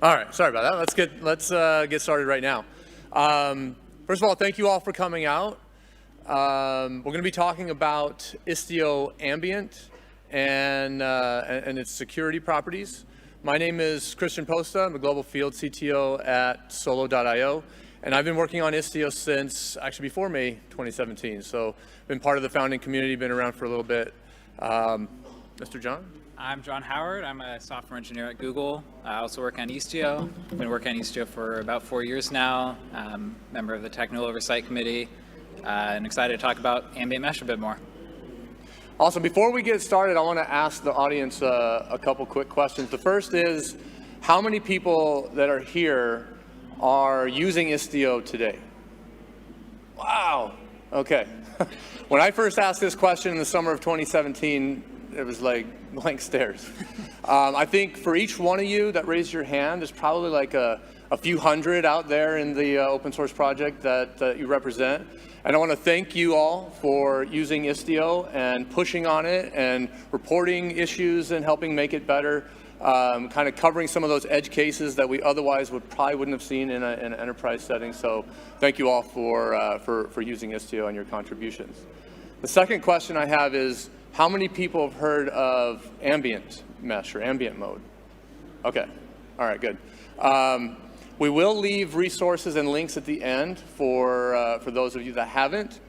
All right, sorry about that. Let's get started right now. First of all, thank you all for coming out. We're going to be talking about Istio Ambient and its security properties. My name is Christian Posta. I'm a global field CTO at Solo.io, and I've been working on Istio since actually before May 2017. So, been part of the founding community, been around for a little bit. Mr. John? I'm John Howard. I'm a software engineer at Google. I also work on Istio. I've been working on Istio for about 4 years now. Member of the Technical Oversight Committee, and excited to talk about Ambient Mesh a bit more. Awesome. Before we get started, I want to ask the audience a couple quick questions. The first is, how many people that are here are using Istio today? Wow. Okay. When I first asked this question in the summer of 2017, it was like blank stares. I think for each one of you that raised your hand, there's probably like a few hundred out there in the open source project that you represent. And I want to thank you all for using Istio and pushing on it and reporting issues and helping make it better, kind of covering some of those edge cases that we otherwise probably wouldn't have seen in an enterprise setting. So thank you all for using Istio and your contributions. The second question I have is, how many people have heard of ambient mesh or ambient mode? Okay, all right, good. We will leave resources and links at the end for those of you that haven't.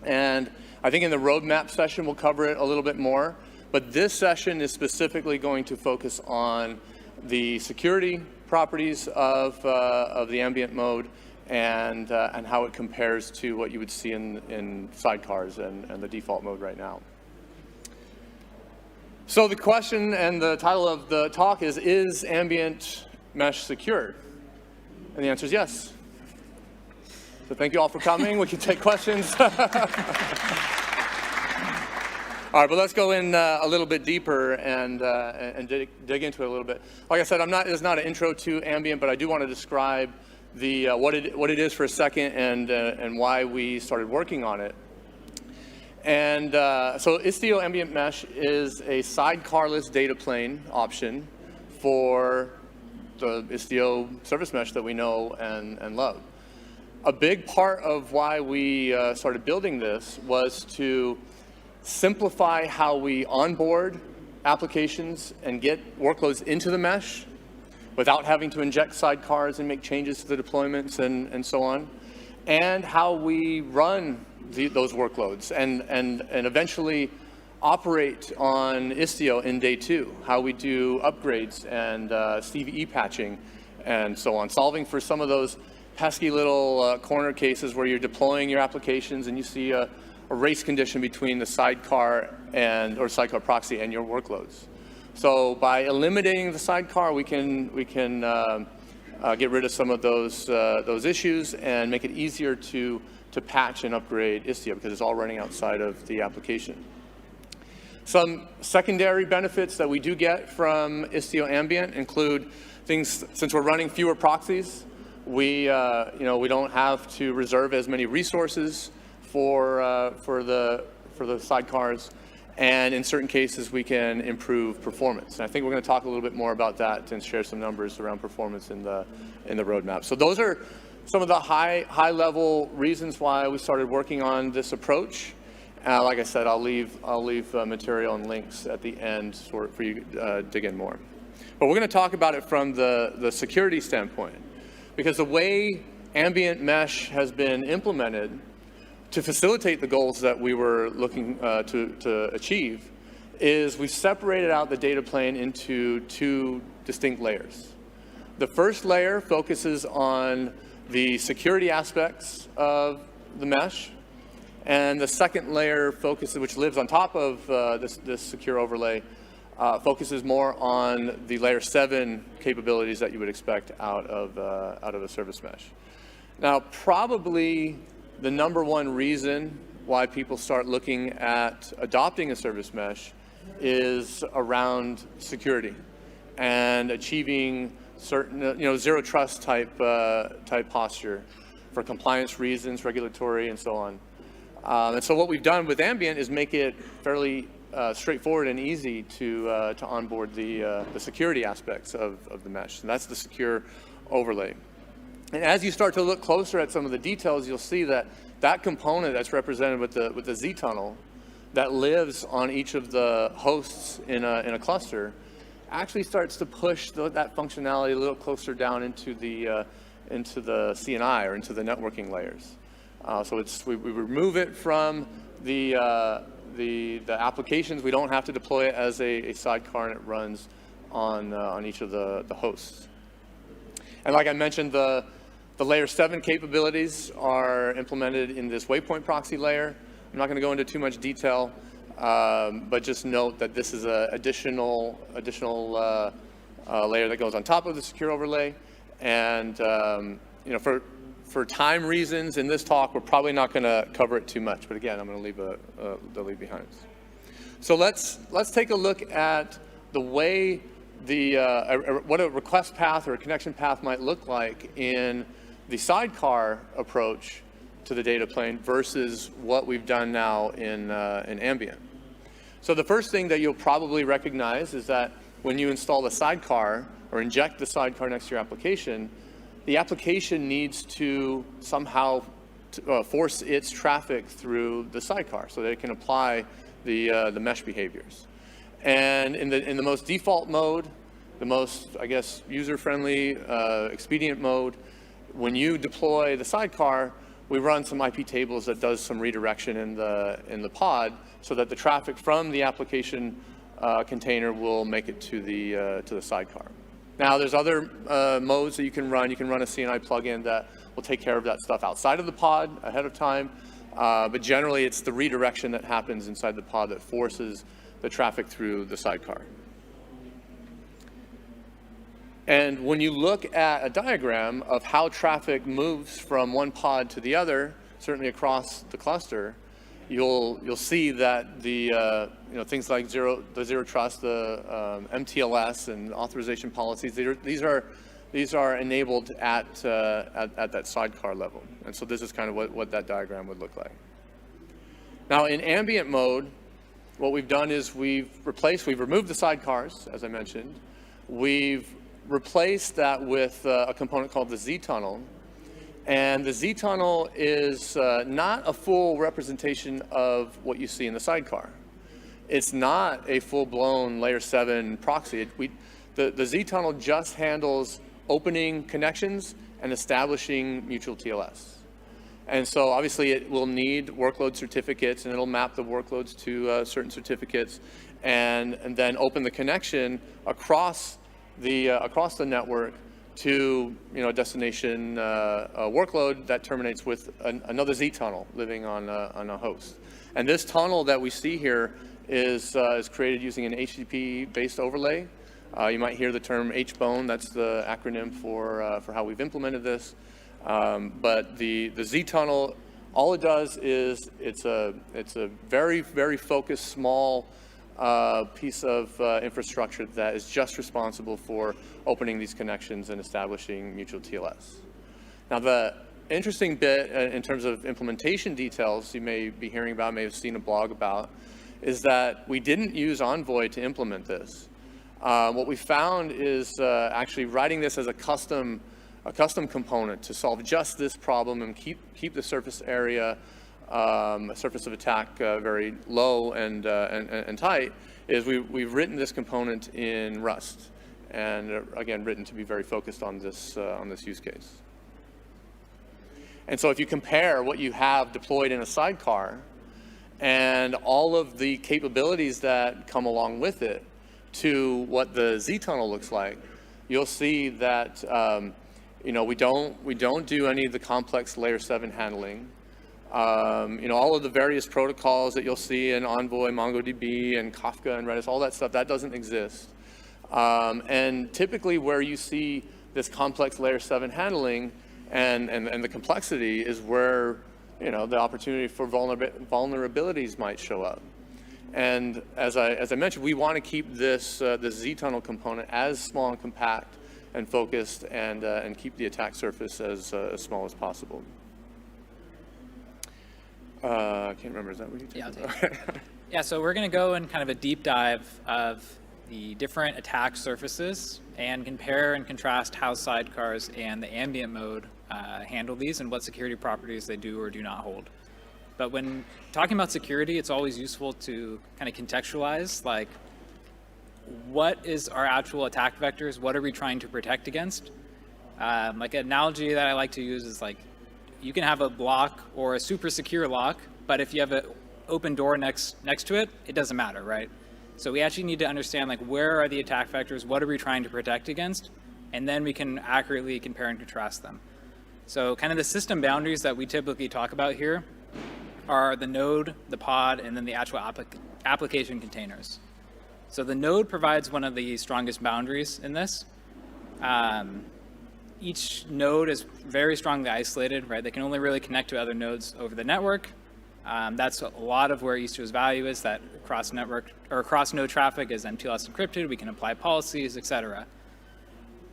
And I think in the roadmap session, we'll cover it a little bit more. But this session is specifically going to focus on the security properties of the ambient mode and how it compares to what you would see in sidecars and the default mode right now. So the question and the title of the talk is Ambient Mesh secure? And the answer is yes. So thank you all for coming. We can take questions. All right, but let's go in a little bit deeper and dig into it a little bit. Like I said, it's not an intro to Ambient, but I do want to describe what it is for a second and why we started working on it. And so Istio Ambient Mesh is a sidecarless data plane option for the Istio service mesh that we know and love. A big part of why we started building this was to simplify how we onboard applications and get workloads into the mesh without having to inject sidecars and make changes to the deployments and so on, and how we run those workloads and eventually operate on Istio in day 2, how we do upgrades and CVE patching and so on, solving for some of those pesky little corner cases where you're deploying your applications and you see a race condition between the sidecar or sidecar proxy and your workloads. So by eliminating the sidecar, we can get rid of some of those issues and make it easier to patch and upgrade Istio because it's all running outside of the application. Some secondary benefits that we do get from Istio Ambient include things, since we're running fewer proxies, we don't have to reserve as many resources for the sidecars, and in certain cases we can improve performance. And I think we're going to talk a little bit more about that and share some numbers around performance in the roadmap. So those are some of the high level reasons why we started working on this approach. Like I said, I'll leave material and links at the end for you to dig in more. But we're going to talk about it from the security standpoint, because the way Ambient Mesh has been implemented to facilitate the goals that we were looking to achieve is we've separated out the data plane into 2 distinct layers. The first layer focuses on the security aspects of the mesh, and the second layer focuses, which lives on top of this secure overlay, focuses more on the layer 7 capabilities that you would expect out of a service mesh. Now, probably the number one reason why people start looking at adopting a service mesh is around security and achieving certain, zero trust type posture for compliance reasons, regulatory, and so on. And so what we've done with Ambient is make it fairly straightforward and easy to onboard the security aspects of the mesh. And that's the secure overlay. And as you start to look closer at some of the details, you'll see that that component that's represented with the Z tunnel that lives on each of the hosts in a cluster actually starts to push that functionality a little closer down into the CNI or into the networking layers. So we remove it from the applications. We don't have to deploy it as a sidecar, and it runs on each of the hosts. And like I mentioned, the layer 7 capabilities are implemented in this waypoint proxy layer. I'm not going to go into too much detail, but just note that this is an additional layer that goes on top of the secure overlay. And for time reasons in this talk, we're probably not going to cover it too much. But again, I'm going to leave the lead behind. So let's take a look at the way what a request path or a connection path might look like in the sidecar approach to the data plane versus what we've done now in Ambient. So the first thing that you'll probably recognize is that when you install the sidecar or inject the sidecar next to your application, the application needs to somehow force its traffic through the sidecar so that it can apply the mesh behaviors. And in the most default mode, the most, I guess, user-friendly, expedient mode, when you deploy the sidecar, we run some IP tables that does some redirection in the pod so that the traffic from the application container will make it to the sidecar. Now, there's other modes that you can run. You can run a CNI plugin that will take care of that stuff outside of the pod ahead of time. But generally, it's the redirection that happens inside the pod that forces the traffic through the sidecar. And when you look at a diagram of how traffic moves from one pod to the other, certainly across the cluster, you'll see that the things like the zero trust, the MTLS, and authorization policies, these are enabled at that sidecar level. And so this is kind of what that diagram would look like. Now in ambient mode, what we've done is we've removed the sidecars, as I mentioned. We've replaced that with a component called the Z tunnel. And the Z tunnel is not a full representation of what you see in the sidecar. It's not a full-blown layer 7 proxy. The Z tunnel just handles opening connections and establishing mutual TLS. And so obviously it will need workload certificates, and it'll map the workloads to certain certificates, and then open the connection across the network to a destination workload that terminates with another Z tunnel living on a host. And this tunnel that we see here is created using an HTTP-based overlay. You might hear the term HBone. That's the acronym for how we've implemented this. But the Z tunnel, all it does is it's a very, very focused, small piece of infrastructure that is just responsible for opening these connections and establishing mutual TLS. Now, the interesting bit in terms of implementation details you may be hearing about, may have seen a blog about, is that we didn't use Envoy to implement this. What we found is actually writing this as a custom component to solve just this problem and keep the surface area, surface of attack very low and tight, is we've written this component in Rust, and again written to be very focused on this use case. And so if you compare what you have deployed in a sidecar and all of the capabilities that come along with it to what the Z tunnel looks like, you'll see that we don't do any of the complex layer 7 handling. All of the various protocols that you'll see in Envoy, MongoDB, and Kafka and Redis, all that stuff, that doesn't exist. And typically where you see this complex layer 7 handling and the complexity is where the opportunity for vulnerabilities might show up. And as I mentioned, we want to keep this Z tunnel component as small and compact and focused, and keep the attack surface as small as possible. I can't remember, is that what you did? Yeah, I'll take it. Yeah, so we're going to go in kind of a deep dive of the different attack surfaces and compare and contrast how sidecars and the ambient mode handle these and what security properties they do or do not hold. But when talking about security, it's always useful to kind of contextualize, like, what is our actual attack vectors? What are we trying to protect against? Like an analogy that I like to use is like, you can have a block or a super secure lock, but if you have an open door next to it, it doesn't matter, right? So we actually need to understand, like, where are the attack vectors? What are we trying to protect against? And then we can accurately compare and contrast them. So kind of the system boundaries that we typically talk about here are the node, the pod, and then the actual application containers. So the node provides one of the strongest boundaries in this. Each node is very strongly isolated, right? They can only really connect to other nodes over the network. That's a lot of where Istio's value is, that cross-network or cross-node traffic is MTLS encrypted. We can apply policies, etc.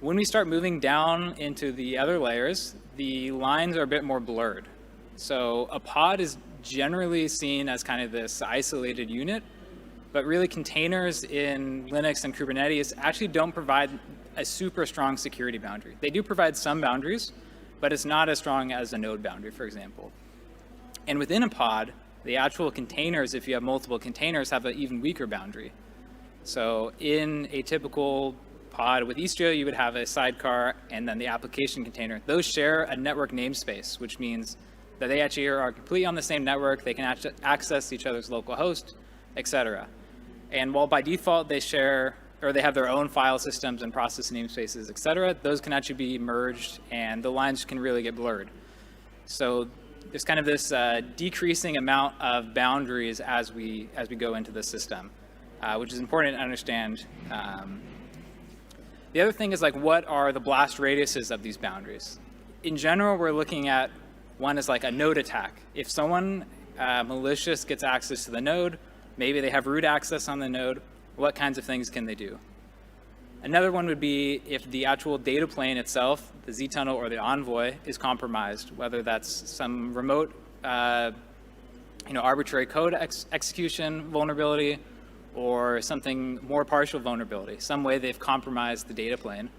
When we start moving down into the other layers, the lines are a bit more blurred. So a pod is generally seen as kind of this isolated unit, but really containers in Linux and Kubernetes actually don't provide a super strong security boundary. They do provide some boundaries, but it's not as strong as a node boundary, for example. And within a pod, the actual containers, if you have multiple containers, have an even weaker boundary. So in a typical pod with Istio, you would have a sidecar and then the application container. Those share a network namespace, which means that they actually are completely on the same network. They can access each other's local host, etc. And while by default they share, or they have their own file systems and process namespaces, etc., those can actually be merged and the lines can really get blurred. So there's kind of this decreasing amount of boundaries as we go into the system, which is important to understand. The other thing is, like, what are the blast radiuses of these boundaries? In general, we're looking at one is like a node attack. If someone malicious gets access to the node, maybe they have root access on the node, what kinds of things can they do? Another one would be if the actual data plane itself, the Z-tunnel or the envoy, is compromised, whether that's some remote, arbitrary code execution vulnerability, or something more partial vulnerability, some way they've compromised the data plane.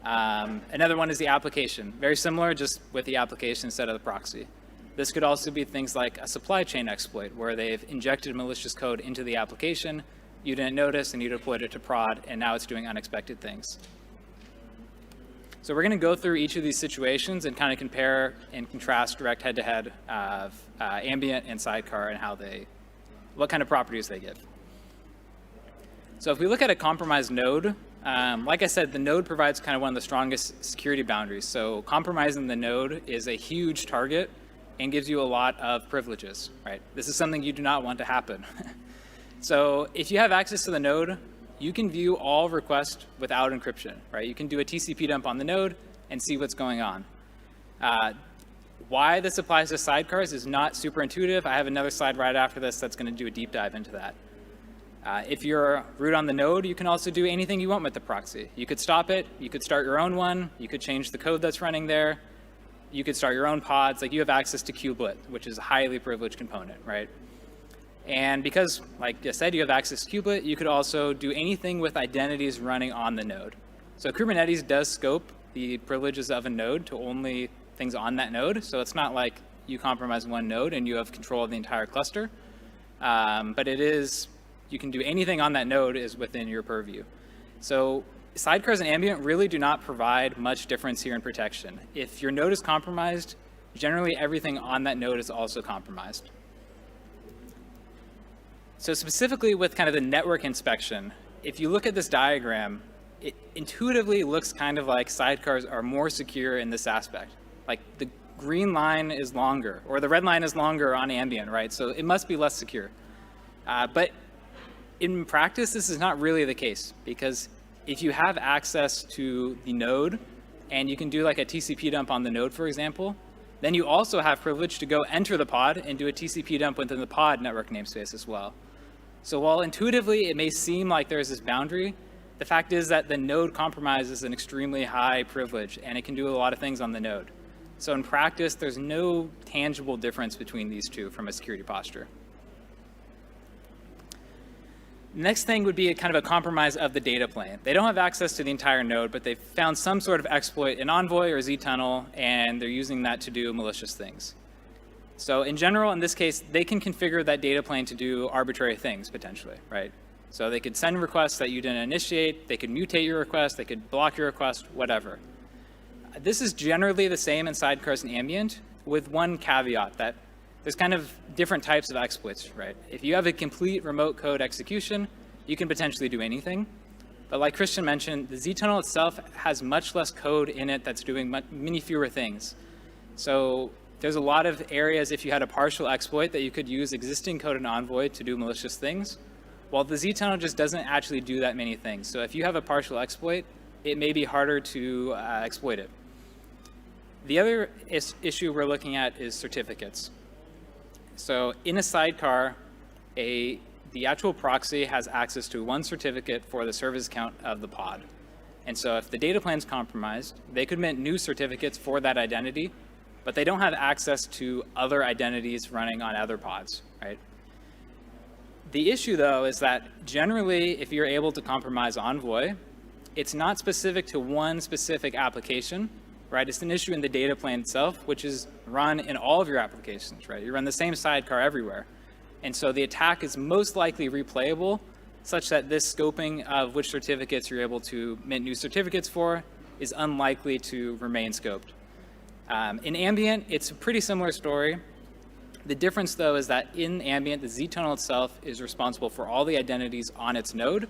Another one is the application, very similar, just with the application instead of the proxy. This could also be things like a supply chain exploit, where they've injected malicious code into the application, you didn't notice, and you deployed it to prod, and now it's doing unexpected things. So we're going to go through each of these situations and kind of compare and contrast direct head-to-head of ambient and sidecar and what kind of properties they give. So if we look at a compromised node, like I said, the node provides kind of one of the strongest security boundaries. So compromising the node is a huge target and gives you a lot of privileges, right? This is something you do not want to happen. So if you have access to the node, you can view all requests without encryption, right? You can do a TCP dump on the node and see what's going on. Why this applies to sidecars is not super intuitive. I have another slide right after this that's going to do a deep dive into that. If you're root on the node, you can also do anything you want with the proxy. You could stop it, you could start your own one, you could change the code that's running there, you could start your own pods, like you have access to kubelet, which is a highly privileged component, right? And because, like I said, you have access to kubelet, you could also do anything with identities running on the node. So Kubernetes does scope the privileges of a node to only things on that node, so it's not like you compromise one node and you have control of the entire cluster, but it is, you can do anything on that node is within your purview. So sidecars and ambient really do not provide much difference here in protection. If your node is compromised, generally everything on that node is also compromised. So specifically with kind of the network inspection, if you look at this diagram, it intuitively looks kind of like sidecars are more secure in this aspect. Like the green line is longer, or the red line is longer on ambient, right? So it must be less secure. But in practice, this is not really the case, because if you have access to the node and you can do like a TCP dump on the node, for example, then you also have privilege to go enter the pod and do a TCP dump within the pod network namespace as well. So while intuitively it may seem like there's this boundary, the fact is that the node compromises an extremely high privilege and it can do a lot of things on the node. So in practice, there's no tangible difference between these two from a security posture. Next thing would be a kind of a compromise of the data plane. They don't have access to the entire node, but they've found some sort of exploit in Envoy or ztunnel, and they're using that to do malicious things. So in general, in this case, they can configure that data plane to do arbitrary things, potentially, right? So they could send requests that you didn't initiate, they could mutate your request, they could block your request, whatever. This is generally the same in sidecars and ambient, with one caveat that there's kind of different types of exploits, right? If you have a complete remote code execution, you can potentially do anything. But like Christian mentioned, the ztunnel itself has much less code in it that's doing many fewer things. So there's a lot of areas, if you had a partial exploit, that you could use existing code in Envoy to do malicious things, while the ztunnel just doesn't actually do that many things. So if you have a partial exploit, it may be harder to exploit it. The other issue we're looking at is certificates. So in a sidecar, the actual proxy has access to one certificate for the service account of the pod. And so if the data plane's compromised, they could mint new certificates for that identity, but they don't have access to other identities running on other pods, right? The issue, though, is that generally, if you're able to compromise Envoy, it's not specific to one specific application, right? It's an issue in the data plane itself, which is run in all of your applications, right? You run the same sidecar everywhere. And so the attack is most likely replayable, such that this scoping of which certificates you're able to mint new certificates for is unlikely to remain scoped. In Ambient, it's a pretty similar story. The difference, though, is that in Ambient, the ztunnel itself is responsible for all the identities on its node.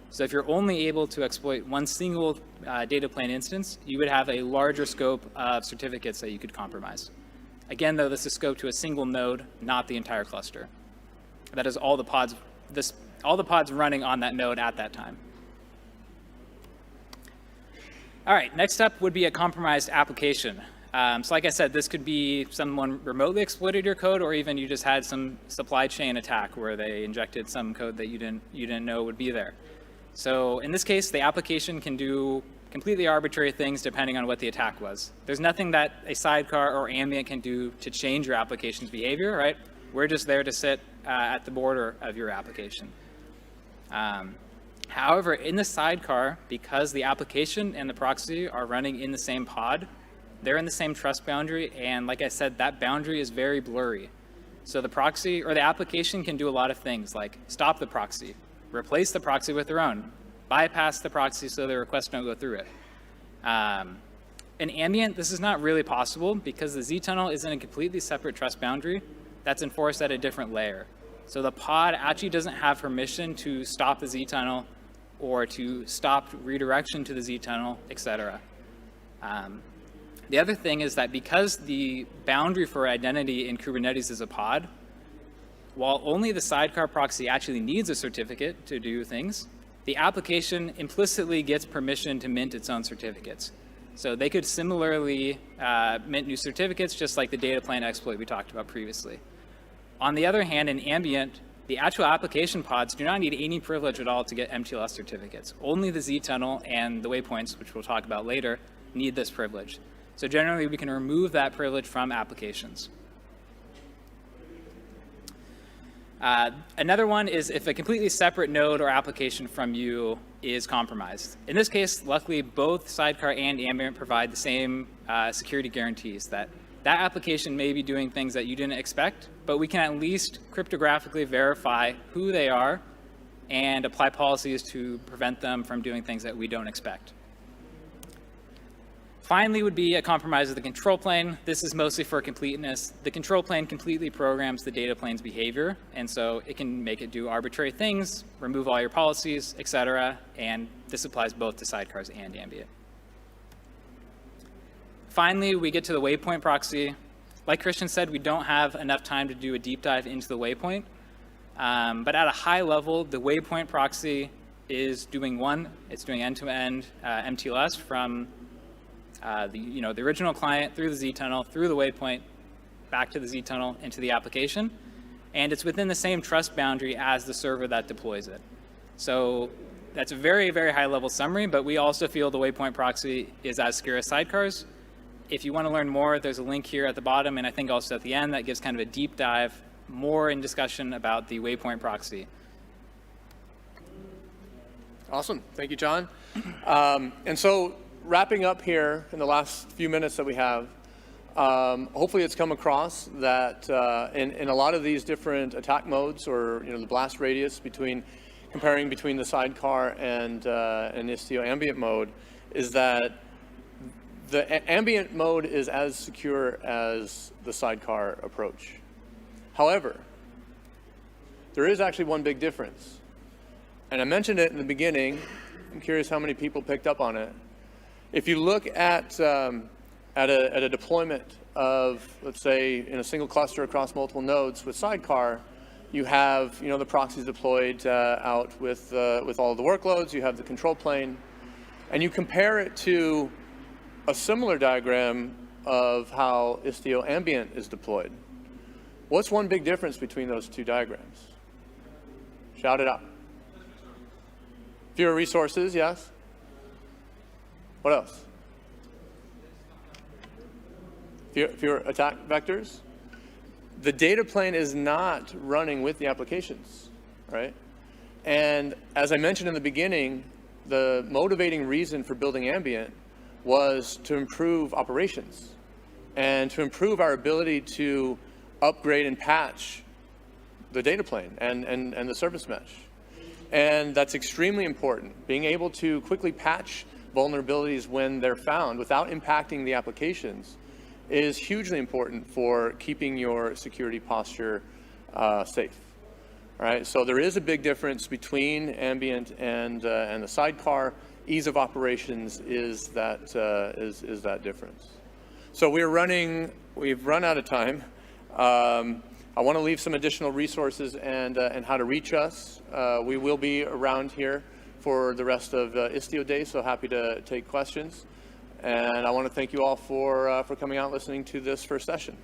So if you're only able to exploit one single data plane instance, you would have a larger scope of certificates that you could compromise. Again, though, this is scoped to a single node, not the entire cluster. That is all the pods running on that node at that time. All right, next up would be a compromised application. So like I said, this could be someone remotely exploited your code, or even you just had some supply chain attack where they injected some code that you didn't know would be there. So in this case, the application can do completely arbitrary things depending on what the attack was. There's nothing that a sidecar or ambient can do to change your application's behavior, right? We're just there to sit at the border of your application. However, in the sidecar, because the application and the proxy are running in the same pod, they're in the same trust boundary, and like I said, that boundary is very blurry. So the proxy or the application can do a lot of things like stop the proxy, replace the proxy with their own, bypass the proxy so the requests don't go through it. In Ambient, this is not really possible because the ztunnel is in a completely separate trust boundary that's enforced at a different layer. So the pod actually doesn't have permission to stop the ztunnel or to stop redirection to the ztunnel, etc. The other thing is that because the boundary for identity in Kubernetes is a pod, while only the sidecar proxy actually needs a certificate to do things, the application implicitly gets permission to mint its own certificates. So they could similarly mint new certificates, just like the data plane exploit we talked about previously. On the other hand, in Ambient, the actual application pods do not need any privilege at all to get MTLS certificates. Only the ztunnel and the waypoints, which we'll talk about later, need this privilege. So generally, we can remove that privilege from applications. Another one is if a completely separate node or application from you is compromised. In this case, luckily, both Sidecar and Ambient provide the same security guarantees that that application may be doing things that you didn't expect, but we can at least cryptographically verify who they are and apply policies to prevent them from doing things that we don't expect. Finally would be a compromise of the control plane. This is mostly for completeness. The control plane completely programs the data plane's behavior, and so it can make it do arbitrary things, remove all your policies, etc., and this applies both to sidecars and Ambient. Finally, we get to the waypoint proxy. Like Christian said, we don't have enough time to do a deep dive into the waypoint, but at a high level, the waypoint proxy is doing it's doing end-to-end MTLS from the original client through the ztunnel, through the waypoint, back to the ztunnel, into the application. And it's within the same trust boundary as the server that deploys it. So that's a very, very high level summary, but we also feel the waypoint proxy is as secure as sidecars. If you want to learn more, there's a link here at the bottom, and I think also at the end that gives kind of a deep dive, more in discussion about the waypoint proxy. Awesome. Thank you, John. And so wrapping up here in the last few minutes that we have, hopefully it's come across that in a lot of these different attack modes, or the blast radius comparing between the sidecar and Istio ambient mode, is that the ambient mode is as secure as the sidecar approach. However, there is actually one big difference. And I mentioned it in the beginning. I'm curious how many people picked up on it. If you look at a deployment of, let's say, in a single cluster across multiple nodes with sidecar, you have the proxies deployed out with all of the workloads. You have the control plane, and you compare it to a similar diagram of how Istio Ambient is deployed. What's one big difference between those two diagrams? Shout it out. Fewer resources, yes. What else? Fewer attack vectors. The data plane is not running with the applications, right? And as I mentioned in the beginning, the motivating reason for building Ambient was to improve operations and to improve our ability to upgrade and patch the data plane and the service mesh. And that's extremely important. Being able to quickly patch vulnerabilities when they're found without impacting the applications is hugely important for keeping your security posture safe. All right, so there is a big difference between Ambient and the sidecar. Ease of operations is that difference. So we've run out of time. I want to leave some additional resources and how to reach us. We will be around here for the rest of Istio Day, so happy to take questions. And I want to thank you all for coming out and listening to this first session.